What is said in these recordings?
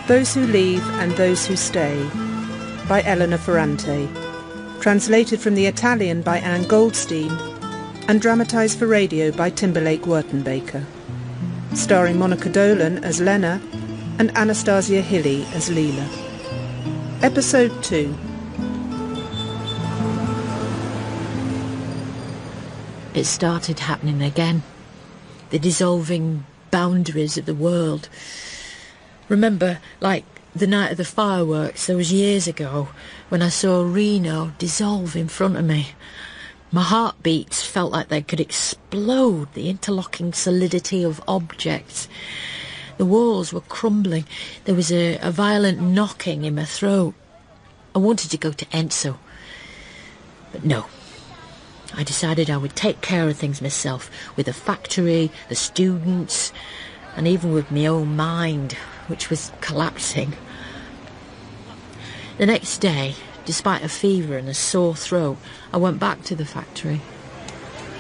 Those Who Leave and Those Who Stay by Elena Ferrante, translated from the Italian by Anne Goldstein and dramatised for radio by Timberlake Wertenbaker, starring Monica Dolan as Lena and Anastasia Hilly as Lila. Episode 2. It started happening again. The dissolving boundaries of the world. Remember, like the night of the fireworks, those years ago, when I saw Reno dissolve in front of me. My heartbeats felt like they could explode, the interlocking solidity of objects. The walls were crumbling. There was a violent knocking in my throat. I wanted to go to Enzo. But no. I decided I would take care of things myself, with the factory, the students, and even with my own mind, which was collapsing. The next day, despite a fever and a sore throat, I went back to the factory.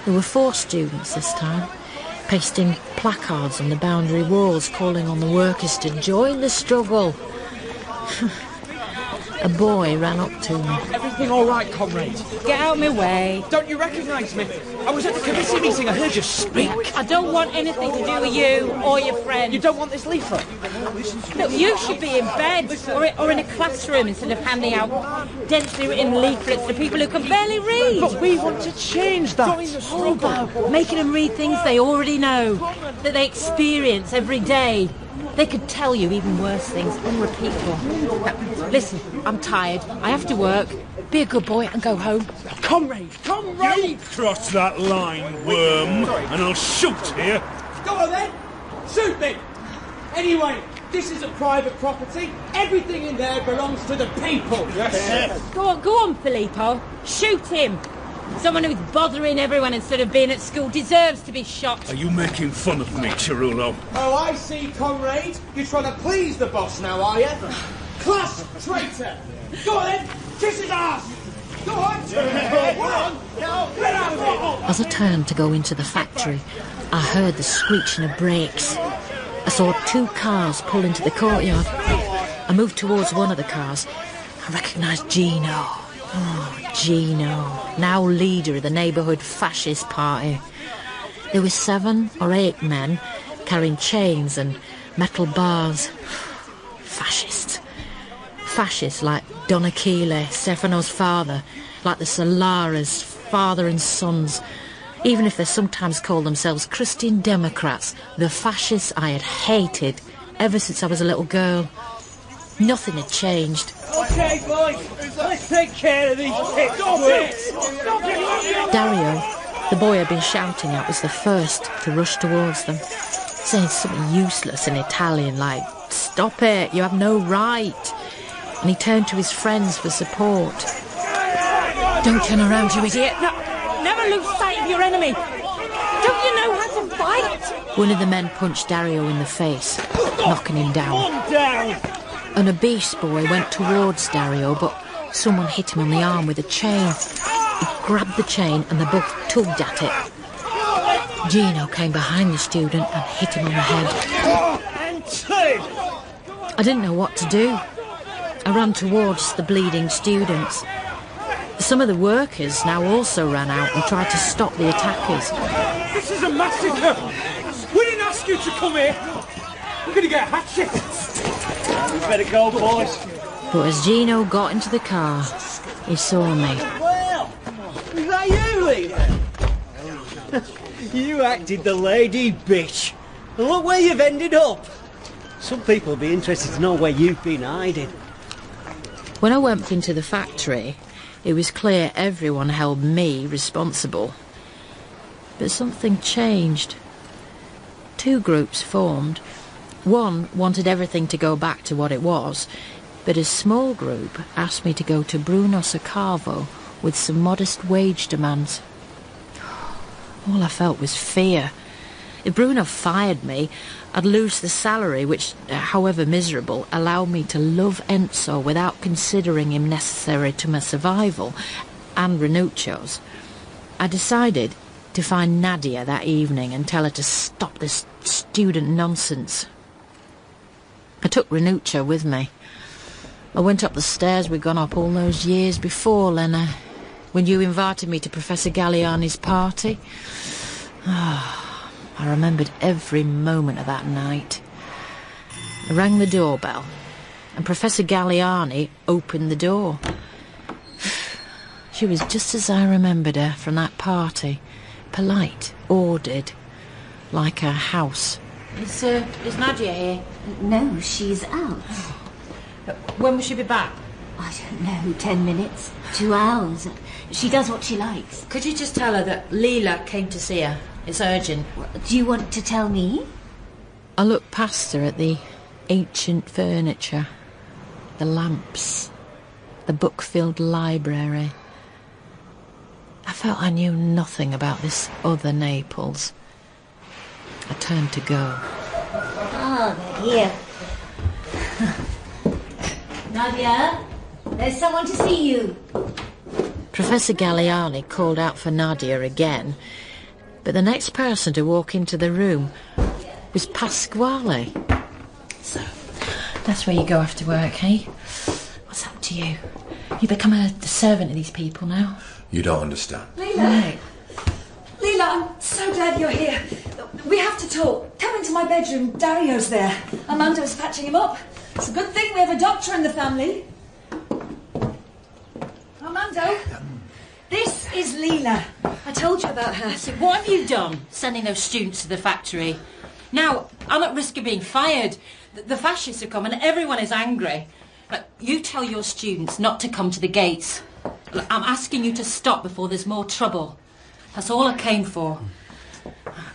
There were 4 students this time, pasting placards on the boundary walls calling on the workers to join the struggle. A boy ran up to me. Everything all right, comrade? Get out of my way. Don't you recognise me? I was at the committee meeting. I heard you speak. I don't want anything to do with you or your friend. You don't want this leaflet? Look, you should be in bed or in a classroom instead of handing out densely written leaflets to people who can barely read. But we want to change that. Making them read things they already know, that they experience every day. They could tell you even worse things, unrepeatable. Now, listen, I'm tired. I have to work. Be a good boy and go home. Comrade! You cross that line, worm, and I'll shoot here. Go on then! Shoot me! Anyway, this isn't private property. Everything in there belongs to the people. Yes. Go on, Filippo. Shoot him. Someone who's bothering everyone instead of being at school deserves to be shot. Are you making fun of me, Cirulo? Oh, I see, comrade. You're trying to please the boss now, are you? Class traitor! Go on then! Kiss his ass! Go on! Go on! Now, get out of here! As I turned to go into the factory, I heard the screeching of brakes. I saw 2 cars pull into the courtyard. I moved towards one of the cars. I recognised Gino. Oh, Gino, now leader of the neighbourhood fascist party. There were 7 or 8 men carrying chains and metal bars. Fascists. Fascists like Don Achille, Stefano's father, like the Solaras, father and sons. Even if they sometimes call themselves Christian Democrats, the fascists I had hated ever since I was a little girl. Nothing had changed. Okay, boys, let's take care of these pits. Dario, the boy I'd been shouting at, was the first to rush towards them, saying something useless in Italian like, "Stop it, you have no right." And he turned to his friends for support. Don't turn around, you idiot. No, never lose sight of your enemy. Don't you know how to fight? One of the men punched Dario in the face, knocking him down. Calm down. An obese boy went towards Dario, but someone hit him on the arm with a chain. He grabbed the chain and they both tugged at it. Gino came behind the student and hit him on the head. I didn't know what to do. I ran towards the bleeding students. Some of the workers now also ran out and tried to stop the attackers. This is a massacre. We didn't ask you to come here. We're going to get hatchet. We better go, boys. But as Gino got into the car, he saw me. Well, is that you, Lila? You acted the lady, bitch. And look where you've ended up. Some people will be interested to know where you've been hiding. When I went into the factory, it was clear everyone held me responsible. But something changed. 2 groups formed. One wanted everything to go back to what it was, but a small group asked me to go to Bruno Sacavo with some modest wage demands. All I felt was fear. If Bruno fired me, I'd lose the salary which, however miserable, allowed me to love Enzo without considering him necessary to my survival, and Ranuccio's. I decided to find Nadia that evening and tell her to stop this student nonsense. I took Renuccia with me. I went up the stairs we'd gone up all those years before, Lena, when you invited me to Professor Galliani's party. I remembered every moment of that night. I rang the doorbell, and Professor Galliani opened the door. She was just as I remembered her from that party. Polite, ordered, like her house. Is Nadia here? No, she's out. When will she be back? I don't know, 10 minutes, 2 hours. She does what she likes. Could you just tell her that Lila came to see her? It's urgent. Do you want to tell me? I looked past her at the ancient furniture, the lamps, the book-filled library. I felt I knew nothing about this other Naples. I turned to go. Ah, they're here. Nadia, there's someone to see you. Professor Galliani called out for Nadia again, but the next person to walk into the room was Pasquale. So, that's where you go after work, eh? What's happened to you? You become a servant of these people now? You don't understand. Lila! Right. Lila, I'm so glad you're here. We have to talk. Come into my bedroom. Dario's there. Armando's patching him up. It's a good thing we have a doctor in the family. Armando, this is Lila. I told you about her. So what have you done, sending those students to the factory? Now, I'm at risk of being fired. The fascists have come and everyone is angry. You tell your students not to come to the gates. I'm asking you to stop before there's more trouble. That's all I came for.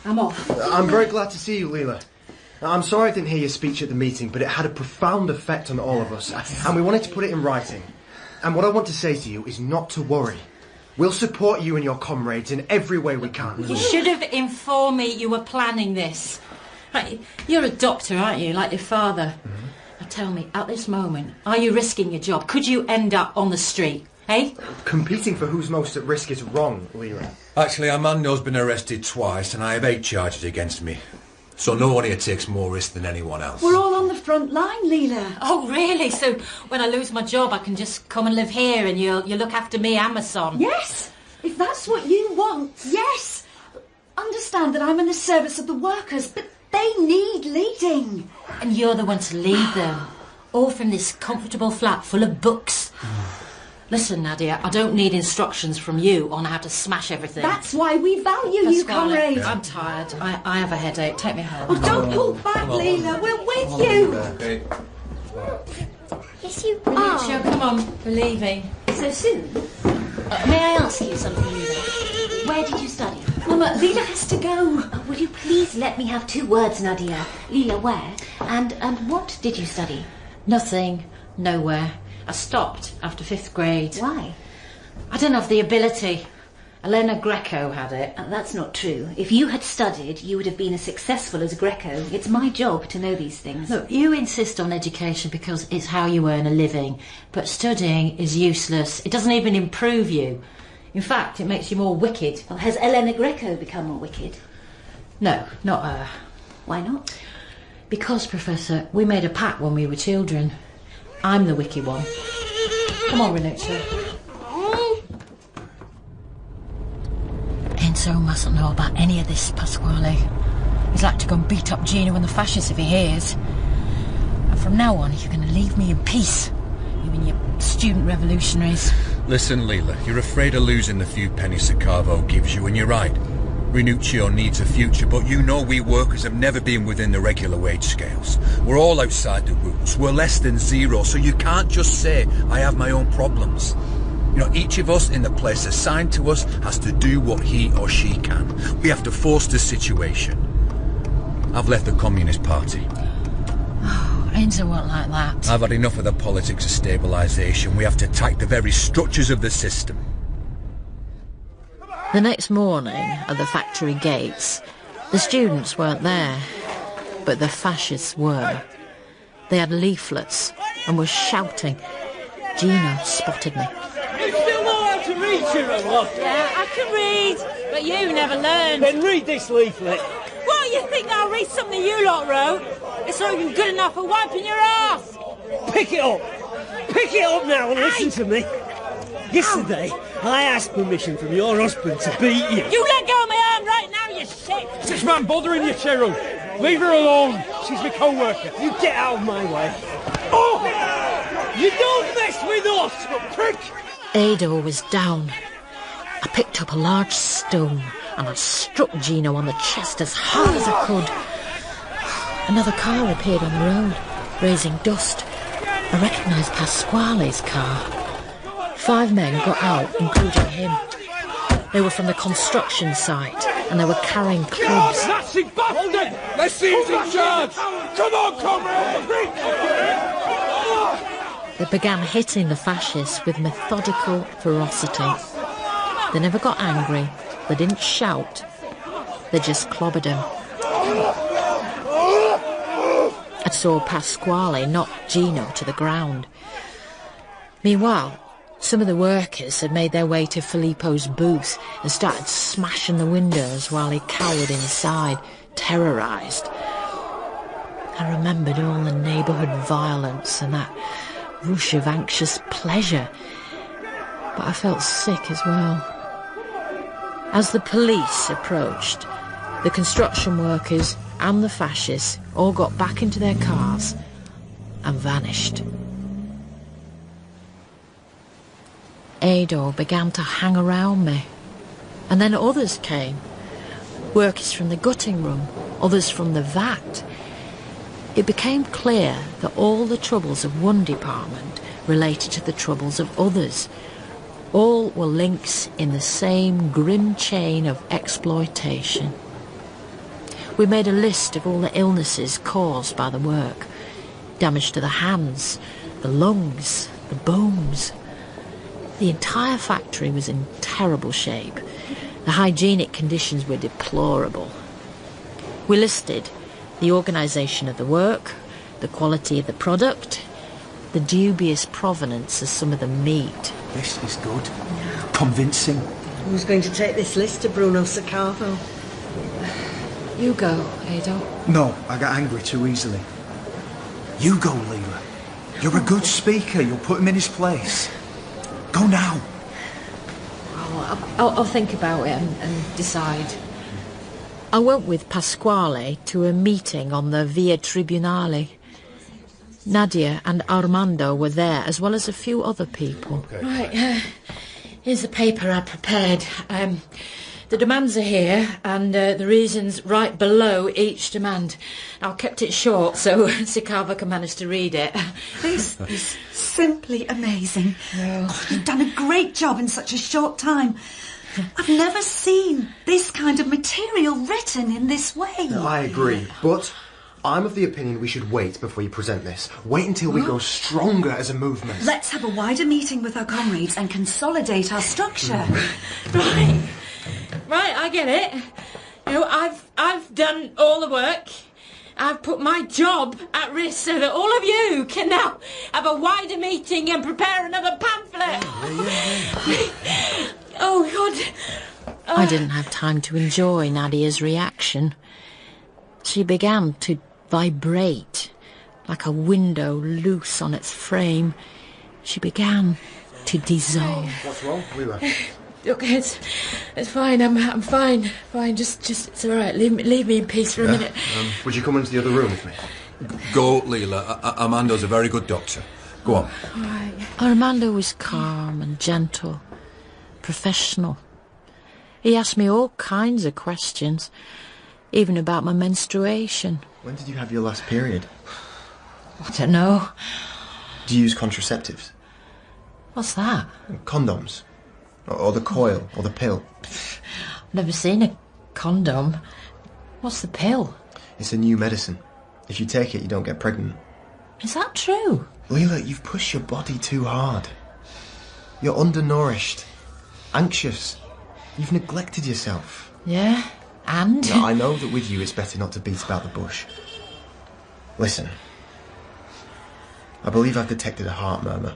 I'm off. I'm very glad to see you, Lila. I'm sorry I didn't hear your speech at the meeting, but it had a profound effect on all of us, and we wanted to put it in writing. And what I want to say to you is not to worry. We'll support you and your comrades in every way we can. You should have informed me you were planning this. Right, you're a doctor, aren't you, like your father? Mm-hmm. Now tell me, at this moment, are you risking your job? Could you end up on the street, eh? Competing for who's most at risk is wrong, Lila. Actually, Armando's been arrested twice and I have 8 charges against me. So no one here takes more risk than anyone else. We're all on the front line, Lila. Oh, really? So when I lose my job, I can just come and live here and you'll look after me and my son? Yes, if that's what you want, yes. Understand that I'm in the service of the workers, but they need leading. And you're the one to lead them. All from this comfortable flat full of books. Listen, Nadia, I don't need instructions from you on how to smash everything. That's why we value you, comrade. I'm tired. I have a headache. Take me home. Oh, don't pull back, Lila. We're with you. Okay. Yes, you Renuccia, are. come on. We're leaving. So soon? May I ask you something, Lila? Where did you study? Mama, Lila has to go. Will you please let me have 2 words, Nadia? Lila, where? And what did you study? Nothing. Nowhere. I stopped after 5th grade. Why? I don't have the ability. Elena Greco had it. That's not true. If you had studied, you would have been as successful as Greco. It's my job to know these things. Look, you insist on education because it's how you earn a living. But studying is useless. It doesn't even improve you. In fact, it makes you more wicked. Well, has Elena Greco become more wicked? No, not her. Why not? Because, Professor, we made a pact when we were children. I'm the wicked one. Come on, Renuccia. Enzo mustn't know about any of this, Pasquale. He's like to go and beat up Gino and the fascists if he hears. And from now on, you're going to leave me in peace. You and your student revolutionaries. Listen, Lila, you're afraid of losing the few pennies Sacavo gives you, and you're right. Renuccio needs a future, but you know we workers have never been within the regular wage scales. We're all outside the rules. We're less than zero, so you can't just say, I have my own problems. You know, each of us in the place assigned to us has to do what he or she can. We have to force the situation. I've left the Communist Party. Oh, Enzo won't like that. I've had enough of the politics of stabilisation. We have to attack the very structures of the system. The next morning, at the factory gates, the students weren't there, but the fascists were. They had leaflets and were shouting. Gino spotted me. You still know how to read, Chirolo? Yeah, I can read, but you never learned. Then read this leaflet. What, you think I'll read something you lot wrote? It's not even good enough for wiping your ass! Pick it up! Pick it up now and listen to me. Yesterday, I asked permission from your husband to beat you. You let go of my arm right now, you shit! Is this man bothering you, Cheryl? Leave her alone. She's my co-worker. You get out of my way. Oh! You don't mess with us, prick! Ada was down. I picked up a large stone and I struck Gino on the chest as hard as I could. Another car appeared on the road, raising dust. I recognised Pasquale's car. 5 men got out, including him. They were from the construction site and they were carrying clubs. Nazi bastard! Let's see who's in charge! Come on, comrade! They began hitting the fascists with methodical ferocity. They never got angry, they didn't shout, they just clobbered him. I saw Pasquale knock Gino to the ground. Meanwhile, some of the workers had made their way to Filippo's booth and started smashing the windows while he cowered inside, terrorised. I remembered all the neighbourhood violence and that rush of anxious pleasure, but I felt sick as well. As the police approached, the construction workers and the fascists all got back into their cars and vanished. Adol began to hang around me, and then others came. Workers from the gutting room, others from the vat. It became clear that all the troubles of one department related to the troubles of others. All were links in the same grim chain of exploitation. We made a list of all the illnesses caused by the work. Damage to the hands, the lungs, the bones. The entire factory was in terrible shape. The hygienic conditions were deplorable. We listed the organisation of the work, the quality of the product, the dubious provenance of some of the meat. This is good. Convincing. Who's going to take this list to Bruno Saccarvo? You go, Ado. No, I got angry too easily. You go, Lila. You're a good speaker. You'll put him in his place. Go now. I'll think about it and decide. I went with Pasquale to a meeting on the Via Tribunale. Nadia and Armando were there, as well as a few other people. Okay. Right, here's the paper I prepared. The demands are here, and the reasons right below each demand. I've kept it short, so Saccarvo can manage to read it. This is simply amazing. Oh, you've done a great job in such a short time. I've never seen this kind of material written in this way. No, I agree, but I'm of the opinion we should wait before you present this. Wait until we go stronger as a movement. Let's have a wider meeting with our comrades and consolidate our structure. Right, I get it. You know, I've done all the work. I've put my job at risk so that all of you can now have a wider meeting and prepare another pamphlet. Oh, God. I didn't have time to enjoy Nadia's reaction. She began to vibrate like a window loose on its frame. She began to dissolve. What's wrong, Lila? Look, it's fine. I'm fine. Fine. Just it's all right. Leave me in peace for a minute. Would you come into the other room with me? Go, Lila. Armando's a very good doctor. Go on. All right. Armando was calm and gentle, professional. He asked me all kinds of questions, even about my menstruation. When did you have your last period? I don't know. Do you use contraceptives? What's that? Condoms. Or the coil, or the pill. I've never seen a condom. What's the pill? It's a new medicine. If you take it, you don't get pregnant. Is that true? Lila, you've pushed your body too hard. You're undernourished. Anxious. You've neglected yourself. Yeah, and? No, I know that with you it's better not to beat about the bush. Listen. I believe I've detected a heart murmur.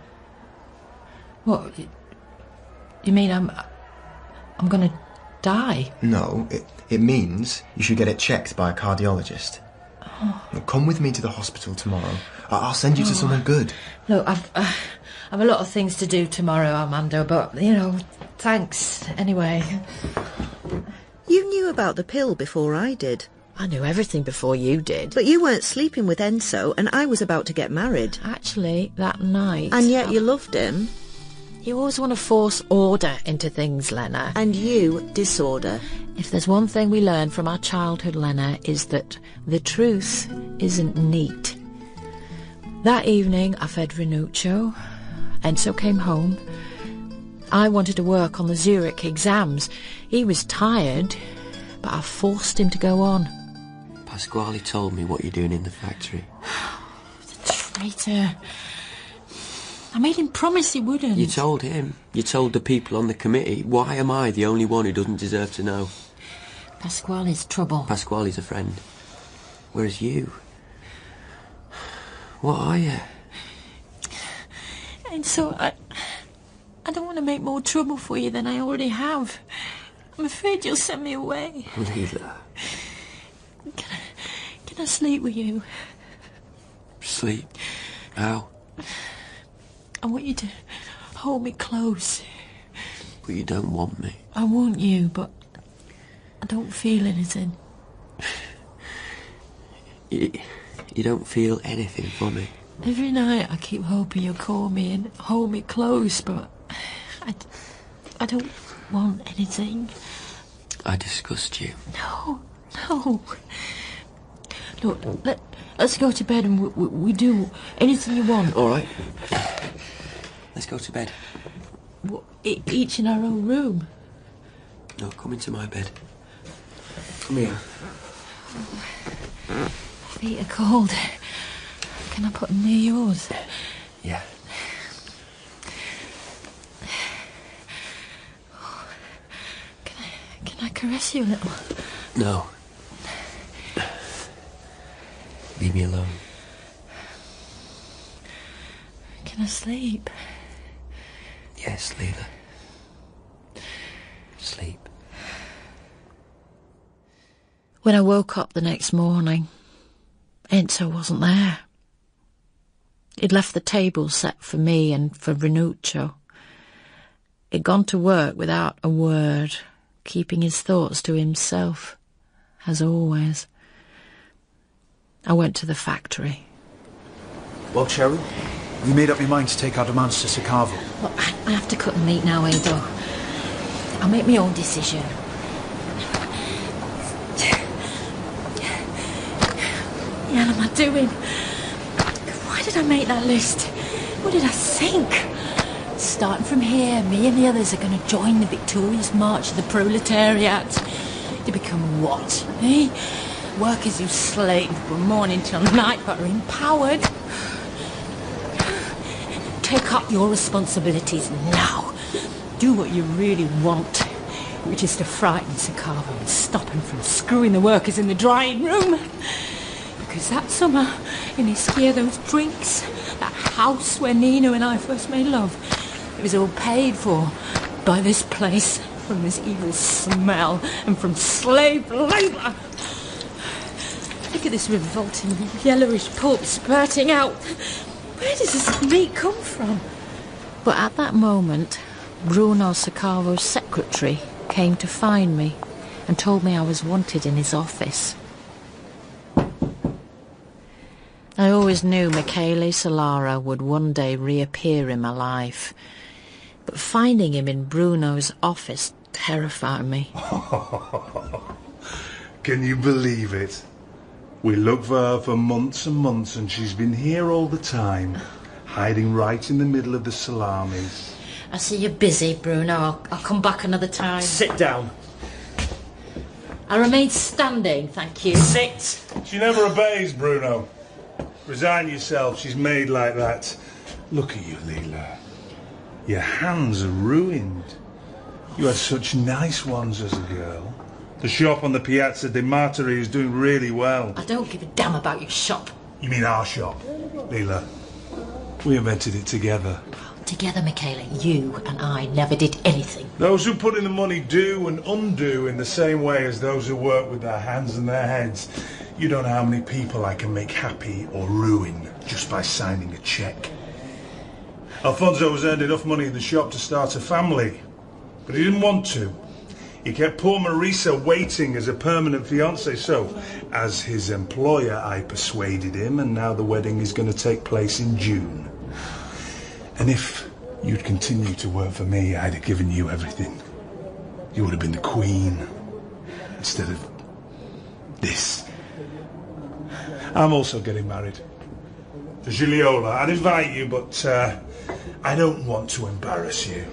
What? You mean I'm gonna die? No, it means you should get it checked by a cardiologist. Now, come with me to the hospital tomorrow. I'll send you to someone good. Look, I've a lot of things to do tomorrow, Armando, but, thanks anyway. You knew about the pill before I did. I knew everything before you did. But you weren't sleeping with Enzo, and I was about to get married. Actually, that night... And yet you loved him. You always want to force order into things, Lena. And you, disorder. If there's one thing we learned from our childhood, Lena, is that the truth isn't neat. That evening, I fed Renuccio. Enzo came home. I wanted to work on the Zurich exams. He was tired, but I forced him to go on. Pasquale told me what you're doing in the factory. The traitor. I made him promise he wouldn't. You told him. You told the people on the committee. Why am I the only one who doesn't deserve to know? Pasquale's trouble. Pasquale's a friend. Whereas you... What are you? And so I don't want to make more trouble for you than I already have. I'm afraid you'll send me away. Lila. Can I sleep with you? Sleep? How? I want you to hold me close. But you don't want me. I want you, but I don't feel anything. You don't feel anything for me? Every night I keep hoping you'll call me and hold me close, but I don't want anything. I disgust you. No. Look, let's go to bed and we do anything you want. All right. Let's go to bed. What, each in our own room? No, come into my bed. Come here. My feet are cold. Can I put them near yours? Yeah. Can I caress you a little? No. Leave me alone. Can I sleep? Yes, Lila. Sleep. When I woke up the next morning, Enzo wasn't there. He'd left the table set for me and for Renuccio. He'd gone to work without a word, keeping his thoughts to himself, as always. I went to the factory. Well, Cheryl, have you made up your mind to take our demands to Sacavo? Well, I have to cut the meat now, Edo. I'll make my own decision. What the hell am I doing? Why did I make that list? What did I think? Starting from here, me and the others are going to join the victorious march of the proletariat. To become what, eh? Workers who slave from morning till night but are empowered. Take up your responsibilities now. Do what you really want, which is to frighten Sacavo and stop him from screwing the workers in the drying room. Because that summer, in Ischia, those drinks, that house where Nino and I first made love, it was all paid for by this place, from this evil smell and from slave labour. Look at this revolting yellowish pulp spurting out. Where does this meat come from? But at that moment, Bruno Sacavo's secretary came to find me and told me I was wanted in his office. I always knew Michele Solara would one day reappear in my life, but finding him in Bruno's office terrified me. Can you believe it? We looked for her for months and months, and she's been here all the time, hiding right in the middle of the salamis. I see you're busy, Bruno. I'll come back another time. Sit down. I remain standing, thank you. Sit! She never obeys, Bruno. Resign yourself, she's made like that. Look at you, Lila. Your hands are ruined. You had such nice ones as a girl. The shop on the Piazza de Martiri is doing really well. I don't give a damn about your shop. You mean our shop, Lila? We invented it together. Together, Michaela, you and I never did anything. Those who put in the money do and undo in the same way as those who work with their hands and their heads. You don't know how many people I can make happy or ruin just by signing a cheque. Alfonso has earned enough money in the shop to start a family, but he didn't want to. He kept poor Marisa waiting as a permanent fiancée, so as his employer I persuaded him, and now the wedding is going to take place in June. And if you'd continued to work for me, I'd have given you everything. You would have been the queen, instead of this. I'm also getting married. To Gigliola. I'd invite you, but I don't want to embarrass you.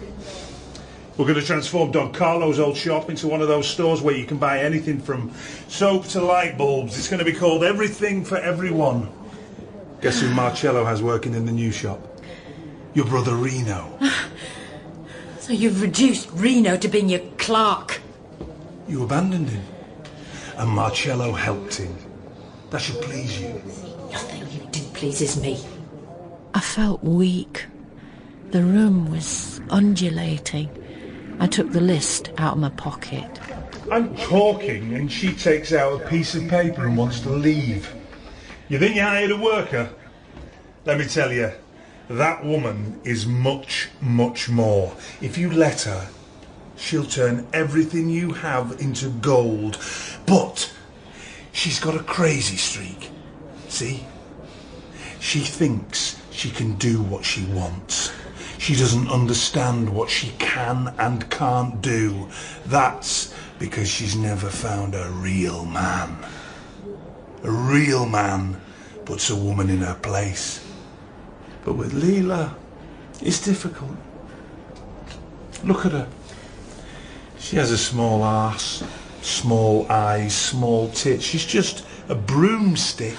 We're going to transform Don Carlo's old shop into one of those stores where you can buy anything from soap to light bulbs. It's going to be called Everything for Everyone. Guess who Marcello has working in the new shop? Your brother Reno. So you've reduced Reno to being your clerk? You abandoned him. And Marcello helped him. That should please you. Nothing you do pleases me. I felt weak. The room was undulating. I took the list out of my pocket. I'm talking and she takes out a piece of paper and wants to leave. You think you hired a worker? Let me tell you, that woman is much, much more. If you let her, she'll turn everything you have into gold. But she's got a crazy streak. See? She thinks she can do what she wants. She doesn't understand what she can and can't do. That's because she's never found a real man. A real man puts a woman in her place. But with Lila, it's difficult. Look at her. She has a small arse, small eyes, small tits. She's just a broomstick.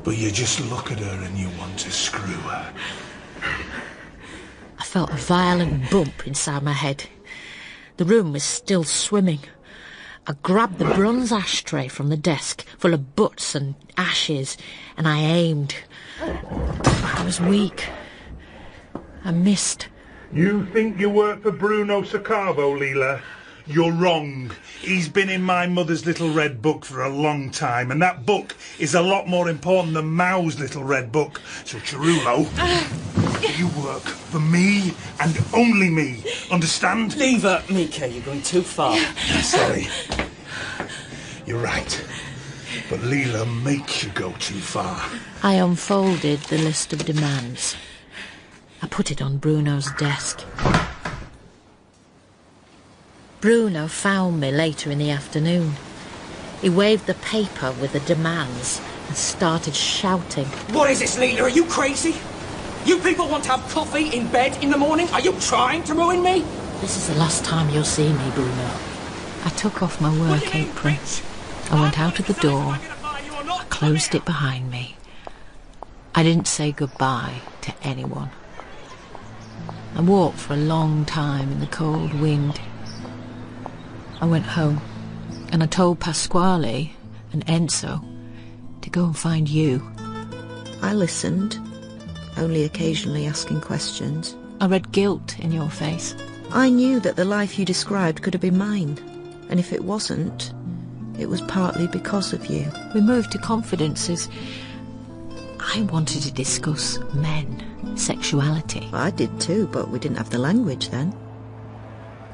But you just look at her and you want to screw her. I felt a violent bump inside my head. The room was still swimming. I grabbed the bronze ashtray from the desk, full of butts and ashes, and I aimed. I was weak. I missed. You think you work for Bruno Saccarvo, Lila? You're wrong. He's been in my mother's little red book for a long time, and that book is a lot more important than Mao's little red book. So, Cirulo, you work for me and only me. Understand? Leave her, Mika. You're going too far. Sorry. You're right. But Lila makes you go too far. I unfolded the list of demands. I put it on Bruno's desk. Bruno found me later in the afternoon. He waved the paper with the demands and started shouting. What is this, Lila? Are you crazy? You people want to have coffee in bed in the morning? Are you trying to ruin me? This is the last time you'll see me, Bruno. I took off my work apron. I went out of the door. I closed it behind me. I didn't say goodbye to anyone. I walked for a long time in the cold wind. I went home, and I told Pasquale and Enzo to go and find you. I listened, only occasionally asking questions. I read guilt in your face. I knew that the life you described could have been mine, and if it wasn't, it was partly because of you. We moved to confidences. I wanted to discuss men, sexuality. I did too, but we didn't have the language then.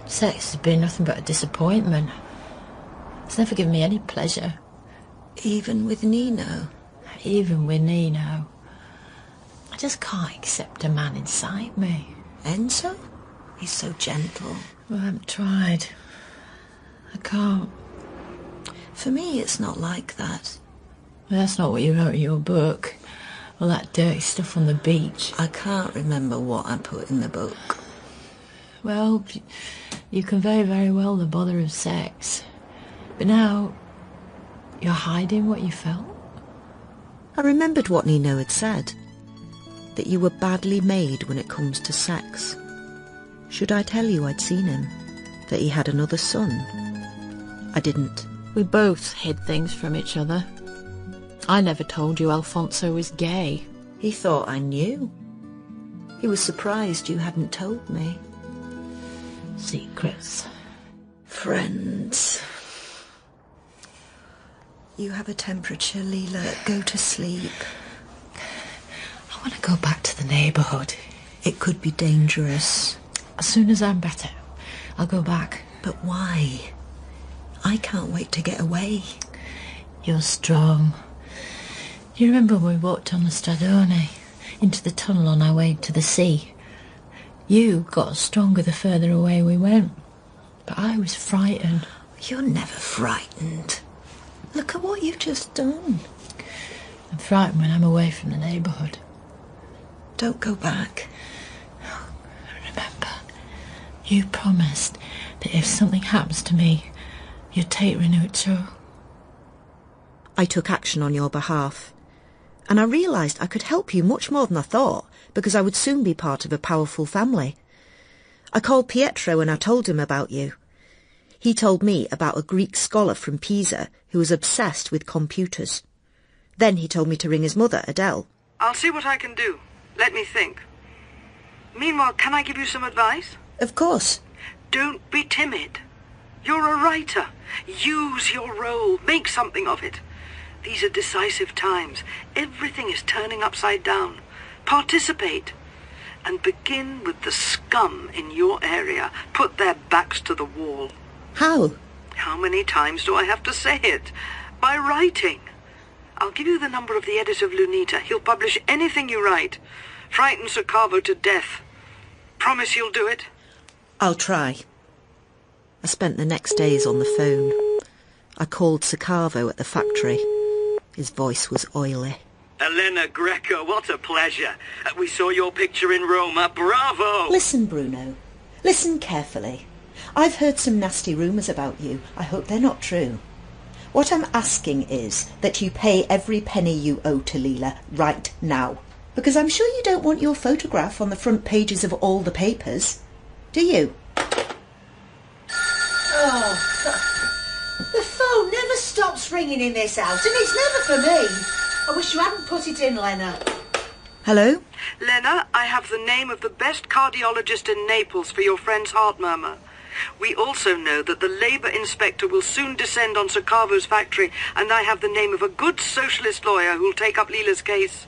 Sex has been nothing but a disappointment. It's never given me any pleasure. Even with Nino? Even with Nino. I just can't accept a man inside me. Enzo? He's so gentle. Well, I haven't tried. I can't. For me, it's not like that. Well, that's not what you wrote in your book. All that dirty stuff on the beach. I can't remember what I put in the book. Well, you convey very well the bother of sex. But now, you're hiding what you felt? I remembered what Nino had said. That you were badly made when it comes to sex. Should I tell you I'd seen him? That he had another son? I didn't. We both hid things from each other. I never told you Alfonso was gay. He thought I knew. He was surprised you hadn't told me. Secrets. Friends. You have a temperature, Lila. Go to sleep. I want to go back to the neighbourhood. It could be dangerous. As soon as I'm better, I'll go back. But why? I can't wait to get away. You're strong. You remember when we walked on the Stradone into the tunnel on our way to the sea? You got stronger the further away we went. But I was frightened. You're never frightened. Look at what you've just done. I'm frightened when I'm away from the neighbourhood. Don't go back. Remember, you promised that if something happens to me, you'd take Renuccio. I took action on your behalf. And I realised I could help you much more than I thought, because I would soon be part of a powerful family. I called Pietro and I told him about you. He told me about a Greek scholar from Pisa who was obsessed with computers. Then he told me to ring his mother, Adele. I'll see what I can do. Let me think. Meanwhile, can I give you some advice? Of course. Don't be timid. You're a writer. Use your role. Make something of it. These are decisive times. Everything is turning upside down. Participate. And begin with the scum in your area. Put their backs to the wall. How? How many times do I have to say it? By writing. I'll give you the number of the editor of Lunita. He'll publish anything you write. Frighten Sacavo to death. Promise you'll do it? I'll try. I spent the next days on the phone. I called Sacavo at the factory. His voice was oily. Elena Greco, what a pleasure. We saw your picture in Roma. Bravo! Listen, Bruno. Listen carefully. I've heard some nasty rumours about you. I hope they're not true. What I'm asking is that you pay every penny you owe to Lila right now. Because I'm sure you don't want your photograph on the front pages of all the papers. Do you? Oh, the phone never stops ringing in this house, and it's never for me. I wish you hadn't put it in, Lena. Hello? Lena, I have the name of the best cardiologist in Naples for your friend's heart murmur. We also know that the labour inspector will soon descend on Sacavo's factory, and I have the name of a good socialist lawyer who'll take up Lila's case.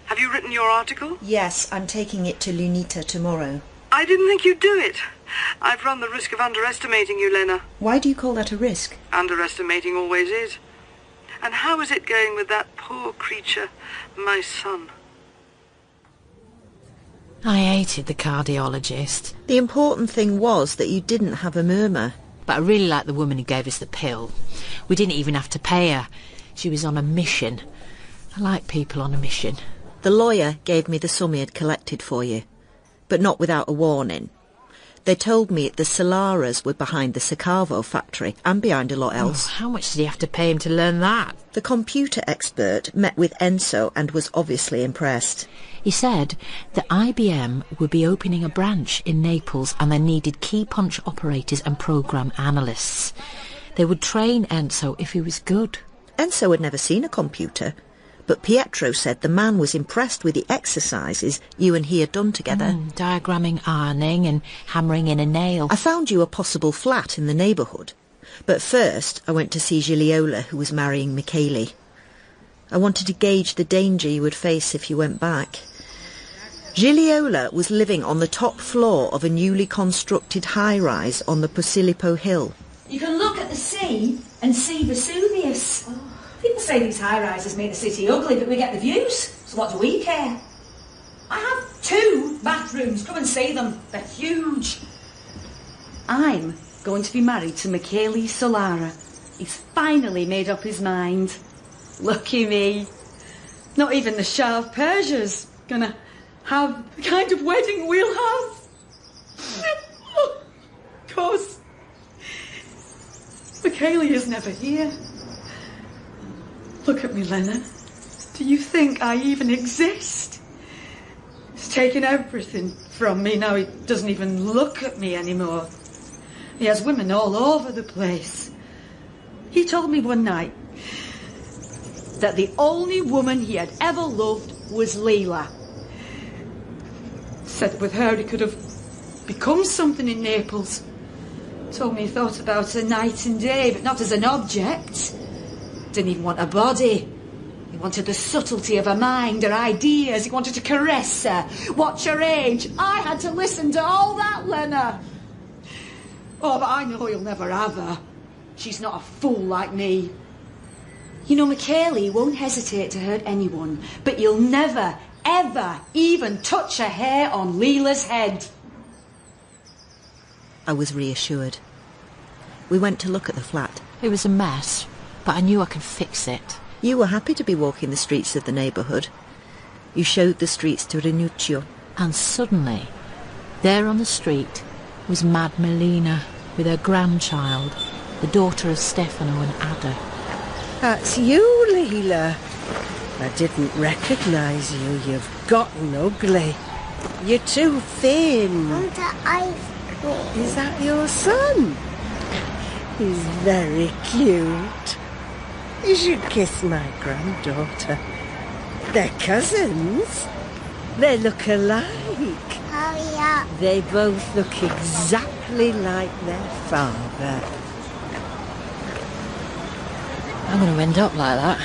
Have you written your article? Yes, I'm taking it to Lunita tomorrow. I didn't think you'd do it. I've run the risk of underestimating you, Lena. Why do you call that a risk? Underestimating always is. And how is it going with that poor creature, my son? I hated the cardiologist. The important thing was that you didn't have a murmur. But I really liked the woman who gave us the pill. We didn't even have to pay her. She was on a mission. I like people on a mission. The lawyer gave me the sum he had collected for you, but not without a warning. They told me the Solaras were behind the Sacavo factory and behind a lot else. Oh, how much did he have to pay him to learn that? The computer expert met with Enzo and was obviously impressed. He said that IBM would be opening a branch in Naples and they needed key punch operators and program analysts. They would train Enzo if he was good. Enzo had never seen a computer, but Pietro said the man was impressed with the exercises you and he had done together. Diagramming ironing and hammering in a nail. I found you a possible flat in the neighbourhood, but first I went to see Gigliola, who was marrying Michele. I wanted to gauge the danger you would face if you went back. Gigliola was living on the top floor of a newly constructed high-rise on the Posillipo Hill. You can look at the sea and see Vesuvius. People say these high-rises make the city ugly, but we get the views, so what do we care? I have 2 bathrooms, come and see them, they're huge. I'm going to be married to Michele Solara. He's finally made up his mind. Lucky me. Not even the Shah of Persia's gonna have the kind of wedding we'll have. Of course, Michele is never here. Look at me, Lena. Do you think I even exist? He's taken everything from me. Now he doesn't even look at me anymore. He has women all over the place. He told me one night that the only woman he had ever loved was Lila. Said that with her he could have become something in Naples. Told me he thought about her night and day, but not as an object. Didn't even want a body. He wanted the subtlety of her mind, her ideas. He wanted to caress her, watch her age. I had to listen to all that, Lena. Oh, but I know he'll never have her. She's not a fool like me. You know, Michaeli won't hesitate to hurt anyone, but you'll never, ever even touch a hair on Lila's head. I was reassured. We went to look at the flat. It was a mess, but I knew I could fix it. You were happy to be walking the streets of the neighbourhood. You showed the streets to Rinuccio. And suddenly, there on the street was Mad Melina with her grandchild, the daughter of Stefano and Ada. That's you, Lila. I didn't recognise you. You've gotten ugly. You're too thin. Want ice cream? Is that your son? He's very cute. You should kiss my granddaughter. They're cousins. They look alike. Hurry up. They both look exactly like their father. I'm going to end up like that.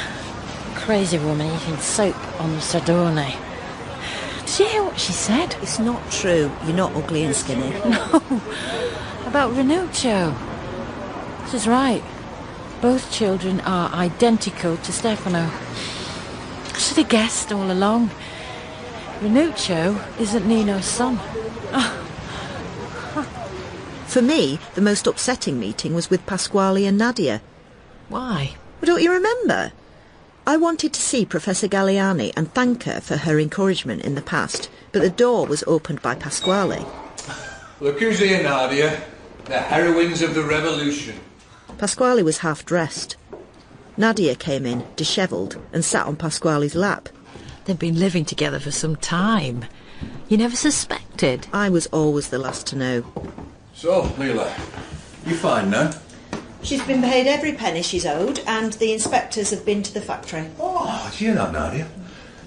Crazy woman eating soap on the Sardone. Did you hear what she said? It's not true. You're not ugly and skinny. No. About Rinuccio. She's right. Both children are identical to Stefano. I should have guessed all along. Rinuccio isn't Nino's son. For me, the most upsetting meeting was with Pasquale and Nadia. Why? Well, don't you remember? I wanted to see Professor Galliani and thank her for her encouragement in the past, but the door was opened by Pasquale. Look who's here, Nadia. The heroines of the revolution. Pasquale was half-dressed. Nadia came in, dishevelled, and sat on Pasquale's lap. They'd been living together for some time. You never suspected. I was always the last to know. So, Lila, you fine now? She's been paid every penny she's owed, and the inspectors have been to the factory. Oh, do you hear that, Nadia?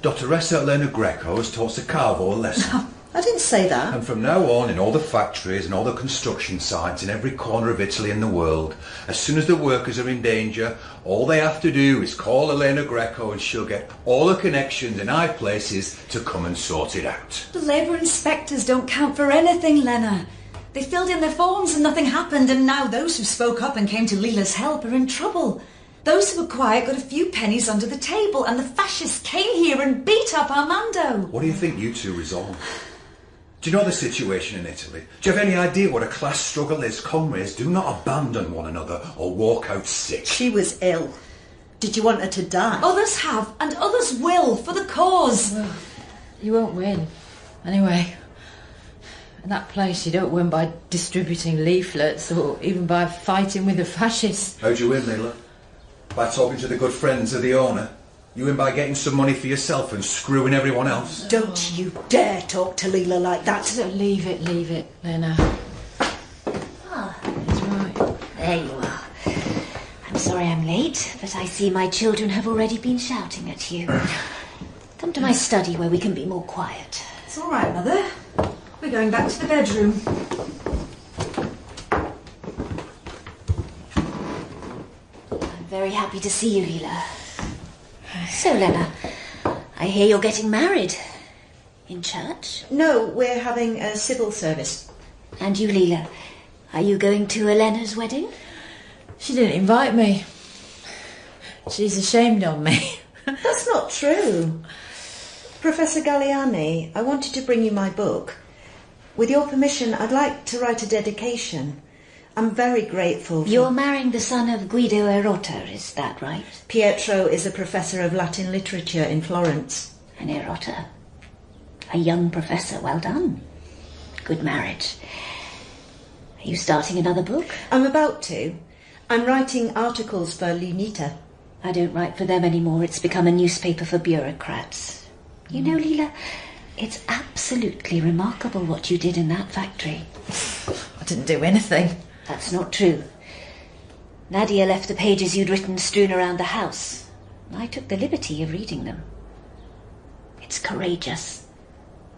Dottoressa Elena Greco has taught Sacavo a lesson. I didn't say that. And from now on, in all the factories and all the construction sites in every corner of Italy and the world, as soon as the workers are in danger, all they have to do is call Elena Greco and she'll get all her connections in high places to come and sort it out. The labour inspectors don't count for anything, Lena. They filled in their forms and nothing happened, and now those who spoke up and came to Lila's help are in trouble. Those who were quiet got a few pennies under the table, and the fascists came here and beat up Armando. What do you think you two resolved? Do you know the situation in Italy? Do you have any idea what a class struggle is? Comrades, do not abandon one another or walk out sick. She was ill. Did you want her to die? Others have, and others will, for the cause. Well, you won't win. Anyway, in that place you don't win by distributing leaflets or even by fighting with the fascists. How'd you win, Lila? By talking to the good friends of the owner? You win by getting some money for yourself and screwing everyone else? Don't you dare talk to Lila like that. So leave it, Lena. Ah, that's right. There you are. I'm sorry I'm late, but I see my children have already been shouting at you. Come to my study where we can be more quiet. It's all right, Mother. We're going back to the bedroom. I'm very happy to see you, Lila. So, Lena, I hear you're getting married. In church? No, we're having a civil service. And you, Lila, are you going to Elena's wedding? She didn't invite me. She's ashamed of me. That's not true. Professor Galliani, I wanted to bring you my book. With your permission, I'd like to write a dedication. I'm very grateful for... You're marrying the son of Guido Erotta, is that right? Pietro is a professor of Latin literature in Florence. And Erotta? A young professor, well done. Good marriage. Are you starting another book? I'm about to. I'm writing articles for L'Unità. I don't write for them anymore. It's become a newspaper for bureaucrats. You know, Lila, it's absolutely remarkable what you did in that factory. I didn't do anything. That's not true. Nadia left the pages you'd written strewn around the house. I took the liberty of reading them. It's courageous.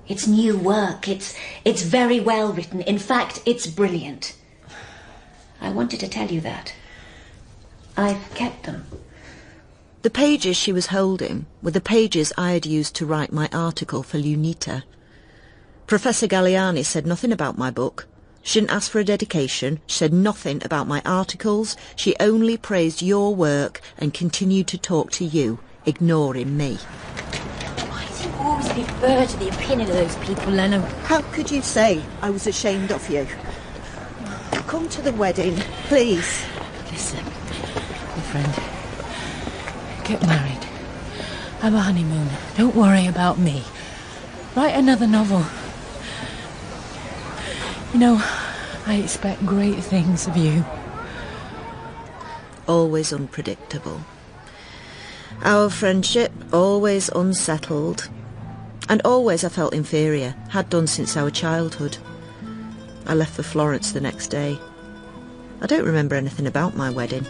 It's new work. It's very well written. In fact, it's brilliant. I wanted to tell you that. I've kept them. The pages she was holding were the pages I had used to write my article for L'Unità. Professor Galliani said nothing about my book. She didn't ask for a dedication. She said nothing about my articles. She only praised your work and continued to talk to you, ignoring me. Why do you always refer to the opinion of those people, Leno? How could you say I was ashamed of you? Come to the wedding, please. Listen, my friend. Get married. Have a honeymoon. Don't worry about me. Write another novel. You know, I expect great things of you. Always unpredictable. Our friendship always unsettled. And always I felt inferior, had done since our childhood. I left for Florence the next day. I don't remember anything about my wedding.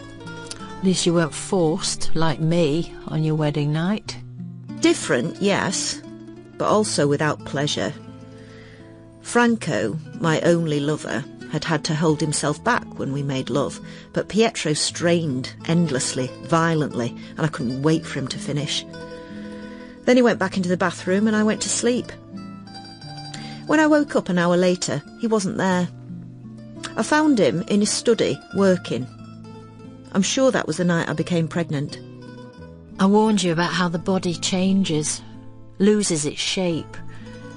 At least you weren't forced, like me, on your wedding night. Different, yes, but also without pleasure. Franco, my only lover, had to hold himself back when we made love, but Pietro strained endlessly, violently, and I couldn't wait for him to finish. Then he went back into the bathroom and I went to sleep. When I woke up an hour later, he wasn't there. I found him in his study, working. I'm sure that was the night I became pregnant. I warned you about how the body changes, loses its shape,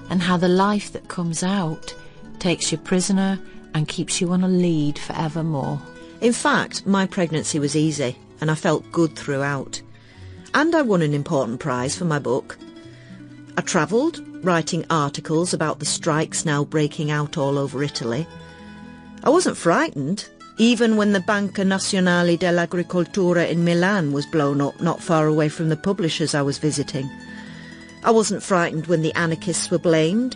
and how the life that comes out takes you prisoner and keeps you on a lead forevermore. In fact, my pregnancy was easy, and I felt good throughout. And I won an important prize for my book. I travelled, writing articles about the strikes now breaking out all over Italy. I wasn't frightened, even when the Banca Nazionale dell'Agricoltura in Milan was blown up not far away from the publishers I was visiting. I wasn't frightened when the anarchists were blamed.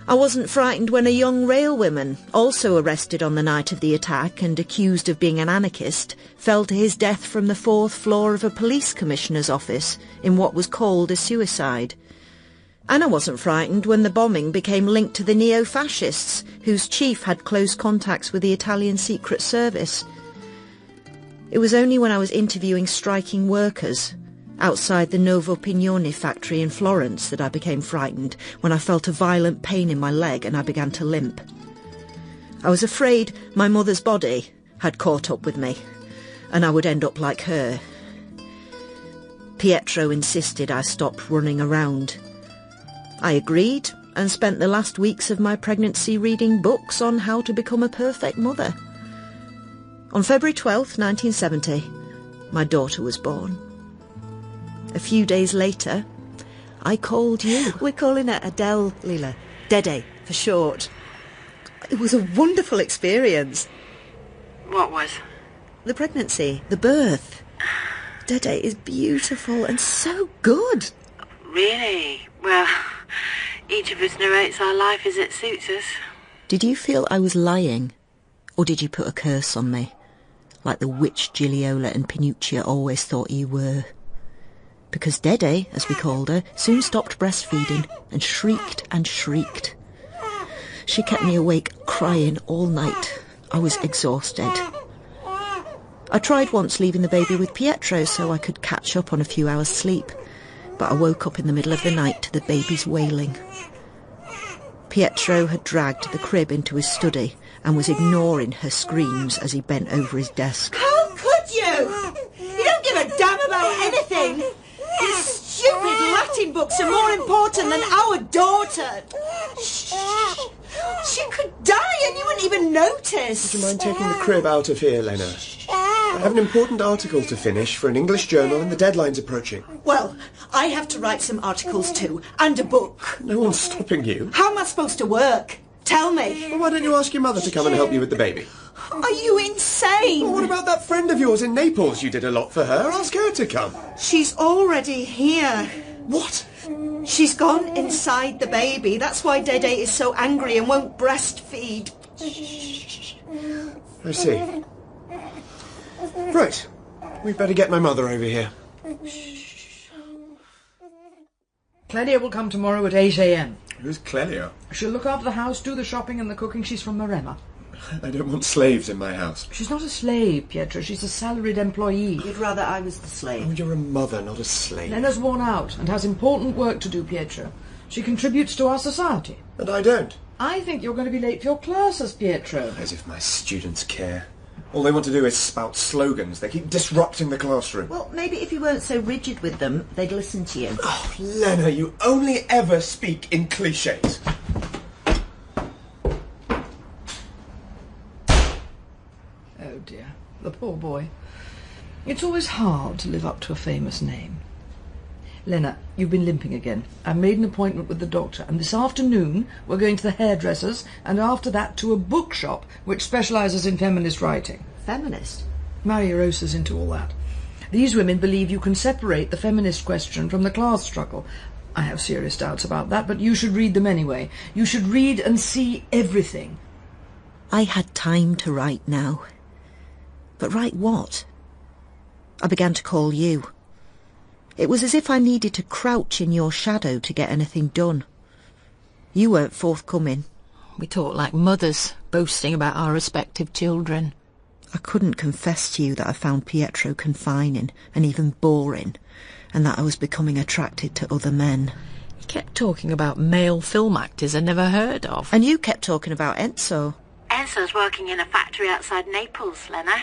I wasn't frightened when a young railwayman, also arrested on the night of the attack and accused of being an anarchist, fell to his death from the 4th floor of a police commissioner's office in what was called a suicide. And I wasn't frightened when the bombing became linked to the neo-fascists, whose chief had close contacts with the Italian Secret Service. It was only when I was interviewing striking workers outside the Nuovo Pignone factory in Florence that I became frightened, when I felt a violent pain in my leg and I began to limp. I was afraid my mother's body had caught up with me, and I would end up like her. Pietro insisted I stop running around. I agreed and spent the last weeks of my pregnancy reading books on how to become a perfect mother. On February 12th, 1970, my daughter was born. A few days later, I called you. We're calling her Adele, Lila. Dede, for short. It was a wonderful experience. What was? The pregnancy, the birth. Dede is beautiful and so good. Really? Well, each of us narrates our life as it suits us. Did you feel I was lying? Or did you put a curse on me? Like the witch Giliola and Pinuccia always thought you were. Because Dede, as we called her, soon stopped breastfeeding and shrieked and shrieked. She kept me awake crying all night. I was exhausted. I tried once leaving the baby with Pietro so I could catch up on a few hours' sleep, but I woke up in the middle of the night to the baby's wailing. Pietro had dragged the crib into his study and was ignoring her screams as he bent over his desk. How could you? You don't give a damn about anything. Your stupid Latin books are more important than our daughter. She could die and you wouldn't even notice. Would you mind taking the crib out of here, Lena? I have an important article to finish for an English journal and the deadline's approaching. Well, I have to write some articles too, and a book. No one's stopping you. How am I supposed to work? Tell me. Well, why don't you ask your mother to come and help you with the baby? Are you insane? Well, what about that friend of yours in Naples? You did a lot for her. Ask her to come. She's already here. What? She's gone inside the baby. That's why Dede is so angry and won't breastfeed. I see. Right. We'd better get my mother over here. Claudia will come tomorrow at 8 a.m. Who's Clelio? She'll look after the house, do the shopping and the cooking. She's from Maremma. I don't want slaves in my house. She's not a slave, Pietro. She's a salaried employee. You'd rather I was the slave. Oh, you're a mother, not a slave. Lena's worn out and has important work to do, Pietro. She contributes to our society. And I don't. I think you're going to be late for your classes, Pietro. As if my students care. All they want to do is spout slogans. They keep disrupting the classroom. Well, maybe if you weren't so rigid with them, they'd listen to you. Oh, Lena, you only ever speak in cliches. Oh, dear. The poor boy. It's always hard to live up to a famous name. Lena, you've been limping again. I made an appointment with the doctor, and this afternoon we're going to the hairdresser's, and after that to a bookshop which specialises in feminist writing. Feminist? Maria Rosa's into all that. These women believe you can separate the feminist question from the class struggle. I have serious doubts about that, but you should read them anyway. You should read and see everything. I had time to write now. But write what? I began to call you. It was as if I needed to crouch in your shadow to get anything done. You weren't forthcoming. We talk like mothers, boasting about our respective children. I couldn't confess to you that I found Pietro confining and even boring, and that I was becoming attracted to other men. You kept talking about male film actors I never heard of. And you kept talking about Enzo. Enzo's working in a factory outside Naples, Lena.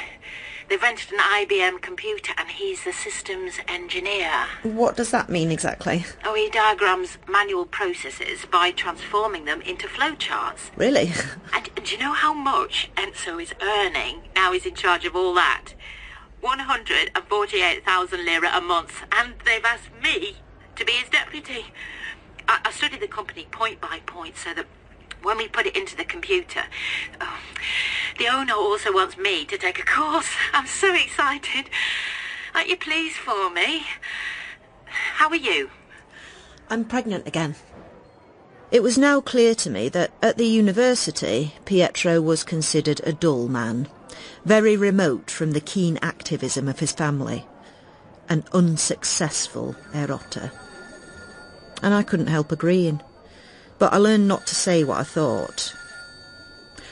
They've rented an IBM computer and he's the systems engineer. What does that mean exactly? Oh, he diagrams manual processes by transforming them into flowcharts. Really? And do you know how much Enzo is earning now he's in charge of all that? 148,000 lira a month, and they've asked me to be his deputy. I studied the company point by point so that when we put it into the computer, the owner also wants me to take a course. I'm so excited. Aren't you pleased for me? How are you? I'm pregnant again. It was now clear to me that at the university, Pietro was considered a dull man, very remote from the keen activism of his family, an unsuccessful erotta. And I couldn't help agreeing. But I learned not to say what I thought.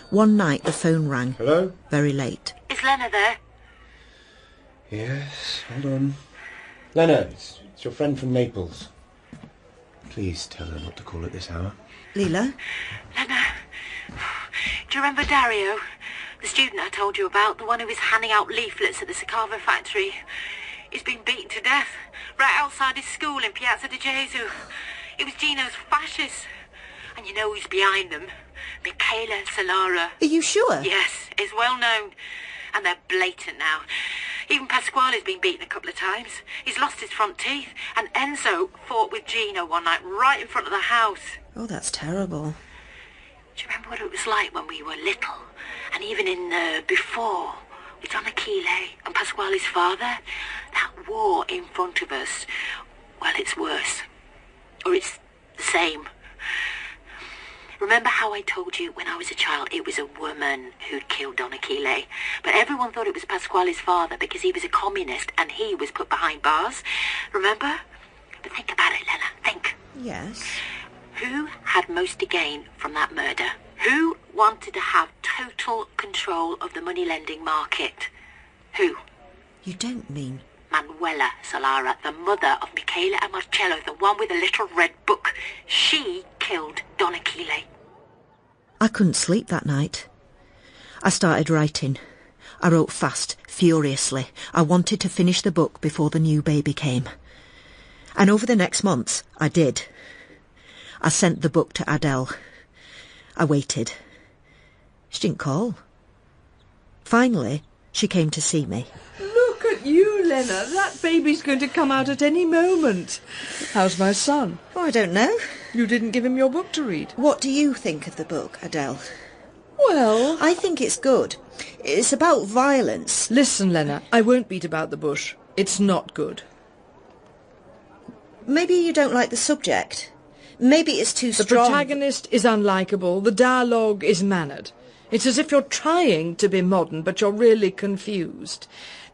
One night the phone rang. Hello? Very late. Is Lena there? Yes, hold on. Lena, it's your friend from Naples. Please tell her not to call at this hour. Lila? Lena, do you remember Dario? The student I told you about, the one who was handing out leaflets at the Sacava factory. He's been beaten to death, right outside his school in Piazza di Gesù. It was Gino's fascists. And you know who's behind them? Michela Solara. Are you sure? Yes, it's well known. And they're blatant now. Even Pasquale's been beaten a couple of times. He's lost his front teeth. And Enzo fought with Gino one night right in front of the house. Oh, that's terrible. Do you remember what it was like when we were little? And even in before, with Don Achille and Pasquale's father? That war in front of us, well, it's worse. Or it's the same. Remember how I told you when I was a child it was a woman who'd killed Don Achille? But everyone thought it was Pasquale's father because he was a communist and he was put behind bars. Remember? But think about it, Lena. Think. Yes. Who had most to gain from that murder? Who wanted to have total control of the money-lending market? Who? You don't mean... Manuela Solara, the mother of Michela and Marcello, the one with the little red book. She killed Don Achille. I couldn't sleep that night. I started writing. I wrote fast, furiously. I wanted to finish the book before the new baby came. And over the next months, I did. I sent the book to Adele. I waited. She didn't call. Finally, she came to see me. Look at you, Lena. That baby's going to come out at any moment. How's my son? Oh, I don't know. You didn't give him your book to read. What do you think of the book, Adele? Well... I think it's good. It's about violence. Listen, Lena, I won't beat about the bush. It's not good. Maybe you don't like the subject. Maybe it's too strong. The protagonist is unlikable. The dialogue is mannered. It's as if you're trying to be modern, but you're really confused.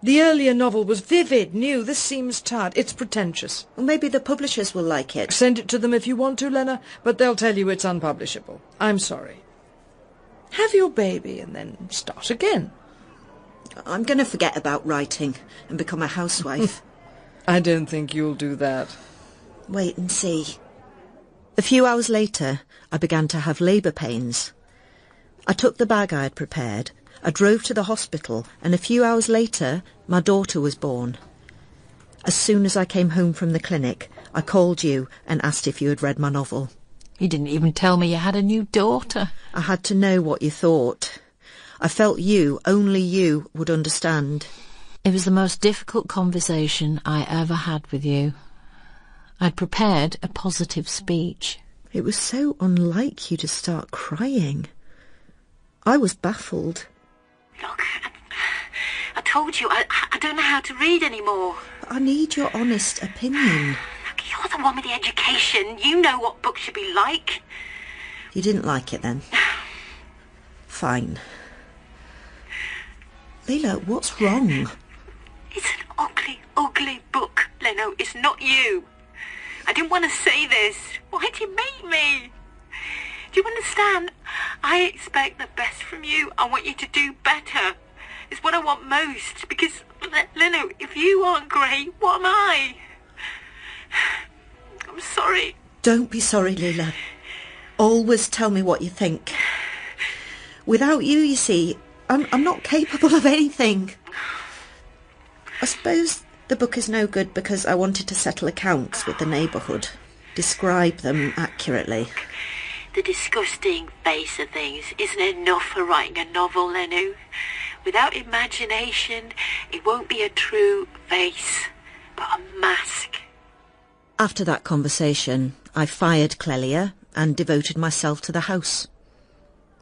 The earlier novel was vivid, new. This seems tired. It's pretentious. Well, maybe the publishers will like it. Send it to them if you want to, Lena, but they'll tell you it's unpublishable. I'm sorry. Have your baby and then start again. I'm going to forget about writing and become a housewife. I don't think you'll do that. Wait and see. A few hours later, I began to have labour pains. I took the bag I had prepared. I drove to the hospital, and a few hours later, my daughter was born. As soon as I came home from the clinic, I called you and asked if you had read my novel. You didn't even tell me you had a new daughter. I had to know what you thought. I felt you, only you, would understand. It was the most difficult conversation I ever had with you. I'd prepared a positive speech. It was so unlike you to start crying. I was baffled. Look, I told you, I don't know how to read anymore. I need your honest opinion. Look, you're the one with the education. You know what books should be like. You didn't like it then? Fine. Lila, what's wrong? It's an ugly, ugly book, Leno. It's not you. I didn't want to say this. Why did you make me? Do you understand? I expect the best from you. I want you to do better. It's what I want most. Because, Leno, if you aren't great, what am I? I'm sorry. Don't be sorry, Lila. Always tell me what you think. Without you, you see, I'm not capable of anything. I suppose the book is no good because I wanted to settle accounts with the neighbourhood. Describe them accurately. The disgusting face of things isn't enough for writing a novel, Lenu. Without imagination, it won't be a true face, but a mask. After that conversation, I fired Clelia and devoted myself to the house.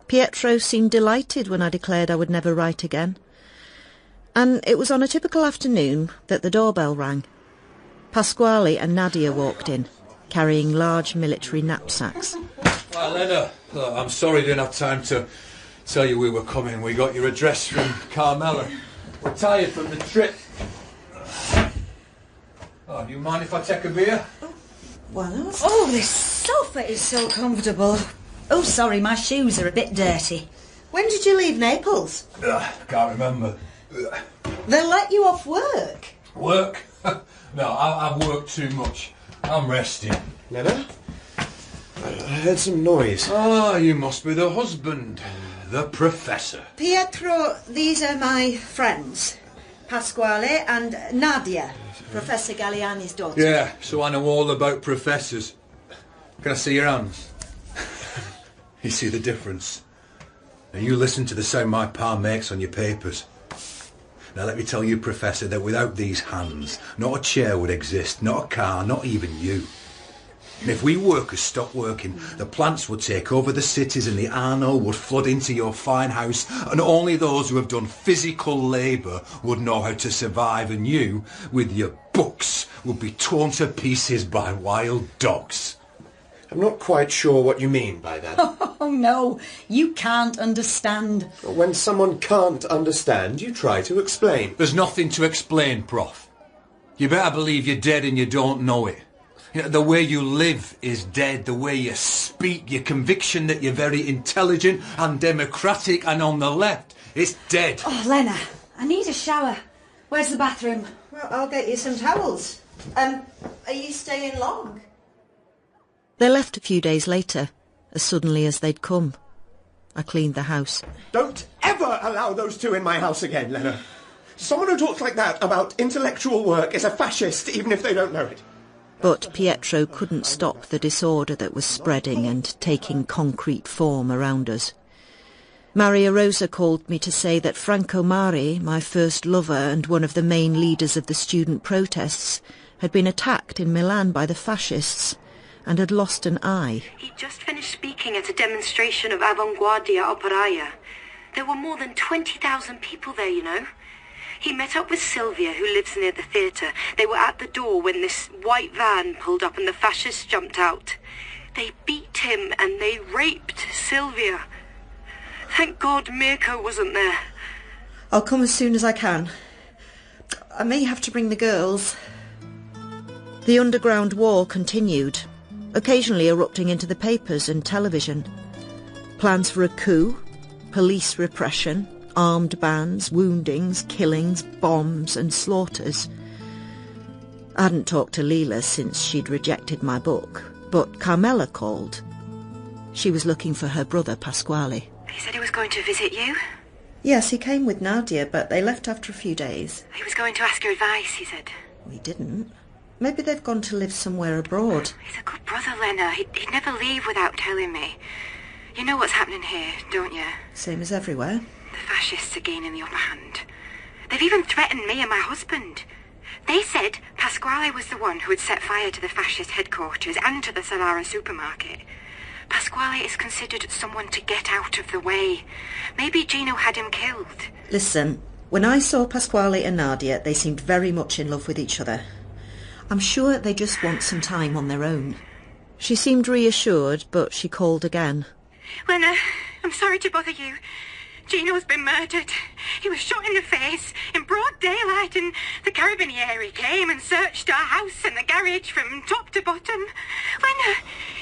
Pietro seemed delighted when I declared I would never write again. And it was on a typical afternoon that the doorbell rang. Pasquale and Nadia walked in, carrying large military knapsacks. Well, Elena, look, I'm sorry I didn't have time to tell you we were coming. We got your address from Carmela. We're tired from the trip. Oh, do you mind if I take a beer? Well, oh, this sofa is so comfortable. Oh, sorry, my shoes are a bit dirty. When did you leave Naples? Can't remember. They'll let you off work. Work? No, I've worked too much. I'm resting. Lena? I heard some noise. Ah, you must be the husband. The professor. Pietro, these are my friends. Pasquale and Nadia, Professor Galliani's daughter. Yeah, so I know all about professors. Can I see your hands? You see the difference? Now you listen to the sound my pa makes on your papers. Now let me tell you, Professor, that without these hands, not a chair would exist, not a car, not even you. And if we workers stopped working, the plants would take over the cities and the Arno would flood into your fine house, and only those who have done physical labour would know how to survive, and you, with your books, would be torn to pieces by wild dogs. I'm not quite sure what you mean by that. Oh, no, you can't understand. When someone can't understand, you try to explain. There's nothing to explain, Prof. You better believe you're dead and you don't know it. You know, the way you live is dead, the way you speak, your conviction that you're very intelligent and democratic and on the left, it's dead. Oh, Lena, I need a shower. Where's the bathroom? Well, I'll get you some towels. Are you staying long? They left a few days later, as suddenly as they'd come. I cleaned the house. Don't ever allow those two in my house again, Lena. Someone who talks like that about intellectual work is a fascist, even if they don't know it. But Pietro couldn't stop the disorder that was spreading and taking concrete form around us. Maria Rosa called me to say that Franco Mari, my first lover and one of the main leaders of the student protests, had been attacked in Milan by the fascists and had lost an eye. He just finished speaking at a demonstration of Avanguardia Operaia. There were more than 20,000 people there, you know. He met up with Sylvia, who lives near the theatre. They were at the door when this white van pulled up and the fascists jumped out. They beat him and they raped Sylvia. Thank God Mirko wasn't there. I'll come as soon as I can. I may have to bring the girls. The underground war continued, occasionally erupting into the papers and television. Plans for a coup, police repression, armed bands, woundings, killings, bombs and slaughters. I hadn't talked to Lila since she'd rejected my book, but Carmela called. She was looking for her brother Pasquale. He said he was going to visit you? Yes, he came with Nadia, but they left after a few days. He was going to ask your advice, he said. We didn't. Maybe they've gone to live somewhere abroad. He's a good brother, Lena. He'd never leave without telling me. You know what's happening here, don't you? Same as everywhere. The fascists are gaining the upper hand. They've even threatened me and my husband. They said Pasquale was the one who had set fire to the fascist headquarters and to the Solara supermarket. Pasquale is considered someone to get out of the way. Maybe Gino had him killed. Listen, when I saw Pasquale and Nadia, they seemed very much in love with each other. I'm sure they just want some time on their own. She seemed reassured, but she called again. Lena, I'm sorry to bother you. Gino's been murdered. He was shot in the face in broad daylight, and the carabinieri came and searched our house and the garage from top to bottom. Lena,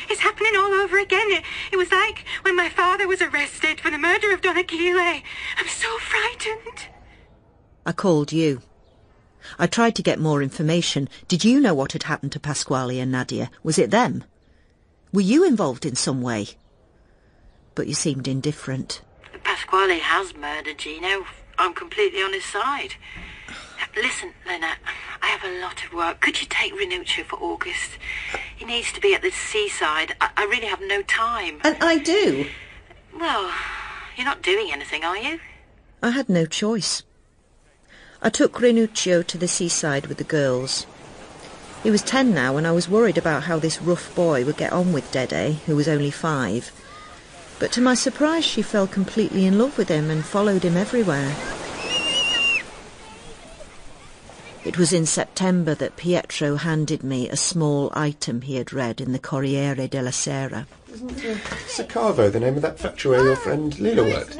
it's happening all over again. It was like when my father was arrested for the murder of Don Achille. I'm so frightened. I called you. I tried to get more information. Did you know what had happened to Pasquale and Nadia? Was it them? Were you involved in some way? But you seemed indifferent. Pasquale has murdered Gino. I'm completely on his side. Listen, Lena, I have a lot of work. Could you take Renuccio for August? He needs to be at the seaside. I really have no time. And I do. Well, you're not doing anything, are you? I had no choice. I took Renuccio to the seaside with the girls. He was 10 now, and I was worried about how this rough boy would get on with Dede, who was only 5. But to my surprise, she fell completely in love with him and followed him everywhere. It was in September that Pietro handed me a small item he had read in the Corriere della Sera. Isn't Sacavo the name of that factory where your friend Lila worked?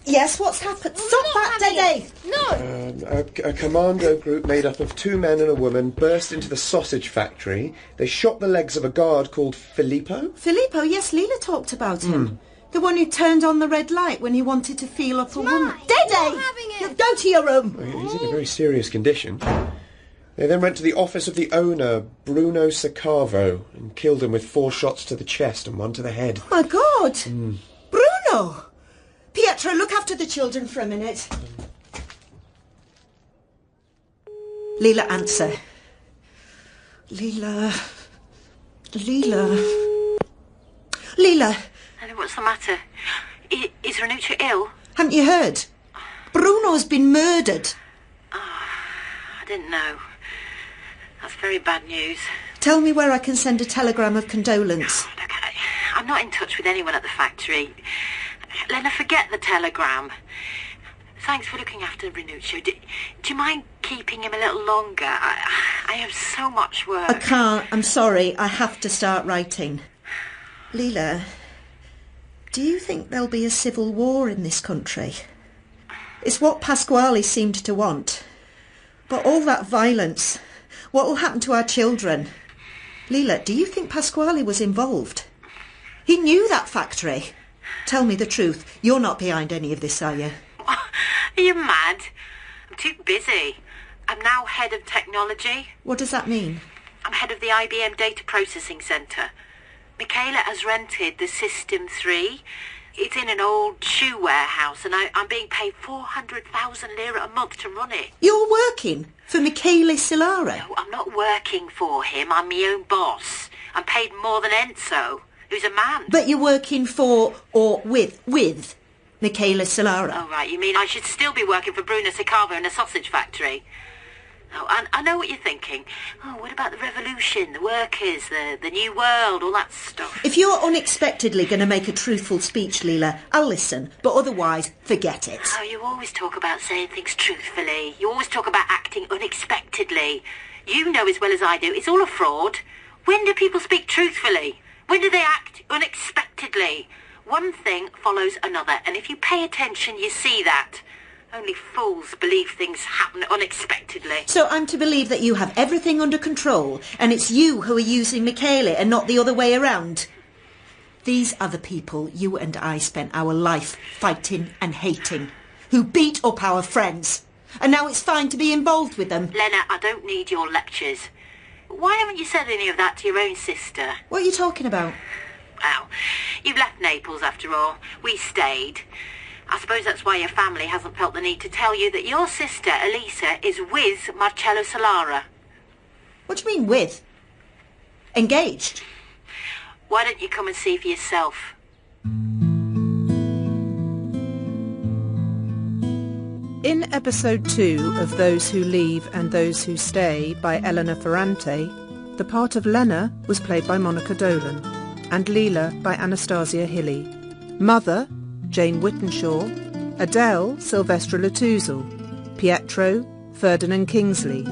Yes, what's happened? Stop that, Dede! No! A commando group made up of 2 men and a woman burst into the sausage factory. They shot the legs of a guard called Filippo. Filippo, yes, Lila talked about him. The one who turned on the red light when he wanted to feel up a woman. Dede! Go to your room! He's in a very serious condition. They then went to the office of the owner, Bruno Sacavo, and killed him with 4 shots to the chest and 1 to the head. My God! Bruno! Pietro, look after the children for a minute. Lila, answer. Lila. What's the matter? Is Renuccio ill? Haven't you heard? Bruno's been murdered. I didn't know. That's very bad news. Tell me where I can send a telegram of condolence. Look, I'm not in touch with anyone at the factory. Lena, forget the telegram. Thanks for looking after Renuccio. Do you mind keeping him a little longer? I have so much work. I can't. I'm sorry. I have to start writing. Lila, do you think there'll be a civil war in this country? It's what Pasquale seemed to want. But all that violence, what will happen to our children? Lila, do you think Pasquale was involved? He knew that factory. Tell me the truth. You're not behind any of this, are you? Are you mad? I'm too busy. I'm now head of technology. What does that mean? I'm head of the IBM Data Processing Centre. Michaela has rented the System 3. It's in an old shoe warehouse, and I'm being paid 400,000 lira a month to run it. You're working for Michele Solara? No, I'm not working for him. I'm my own boss. I'm paid more than Enzo, who's a man. But you're working for or with Michele Solara? Oh, right. You mean I should still be working for Bruno Sacavo in a sausage factory? Oh, I know what you're thinking. Oh, what about the revolution, the workers, the new world, all that stuff? If you're unexpectedly going to make a truthful speech, Lila, I'll listen. But otherwise, forget it. Oh, you always talk about saying things truthfully. You always talk about acting unexpectedly. You know as well as I do, it's all a fraud. When do people speak truthfully? When do they act unexpectedly? One thing follows another, and if you pay attention, you see that. Only fools believe things happen unexpectedly. So I'm to believe that you have everything under control, and it's you who are using Michaela and not the other way around? These are the people you and I spent our life fighting and hating, who beat up our friends. And now it's fine to be involved with them. Lena, I don't need your lectures. Why haven't you said any of that to your own sister? What are you talking about? Well, you've left Naples after all. We stayed. I suppose that's why your family hasn't felt the need to tell you that your sister, Elisa, is with Marcello Solara. What do you mean with? Engaged? Why don't you come and see for yourself? In episode 2 of Those Who Leave and Those Who Stay by Elena Ferrante, the part of Lena was played by Monica Dolan and Lila by Anastasia Hilly. Mother, Jane Whittenshaw. Adele, Sylvestra Latouzel. Pietro, Ferdinand Kingsley.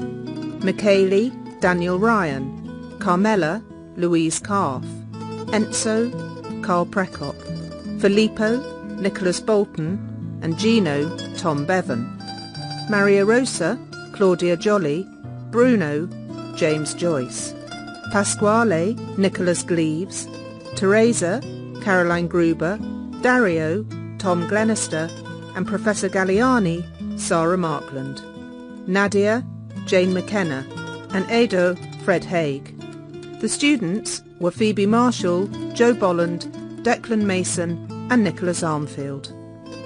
Michele, Daniel Ryan. Carmela, Louise Calf. Enzo, Carl Prekop. Filippo, Nicholas Bolton. And Gino, Tom Bevan. Maria Rosa, Claudia Jolly. Bruno, James Joyce. Pasquale, Nicholas Gleaves. Teresa, Caroline Gruber. Dario, Tom Glenister. And Professor Galliani, Sarah Markland. Nadia, Jane McKenna. And Ado, Fred Haig. The students were Phoebe Marshall, Joe Bolland, Declan Mason and Nicholas Armfield.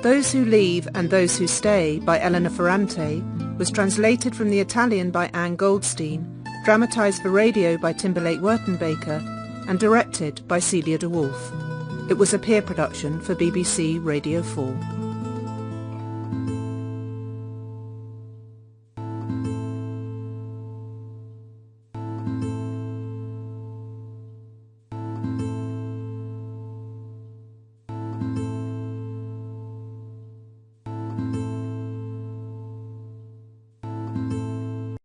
Those Who Leave and Those Who Stay by Elena Ferrante was translated from the Italian by Anne Goldstein, dramatised for radio by Timberlake Wertenbaker and directed by Celia de Wolfe. It was a peer production for BBC Radio 4.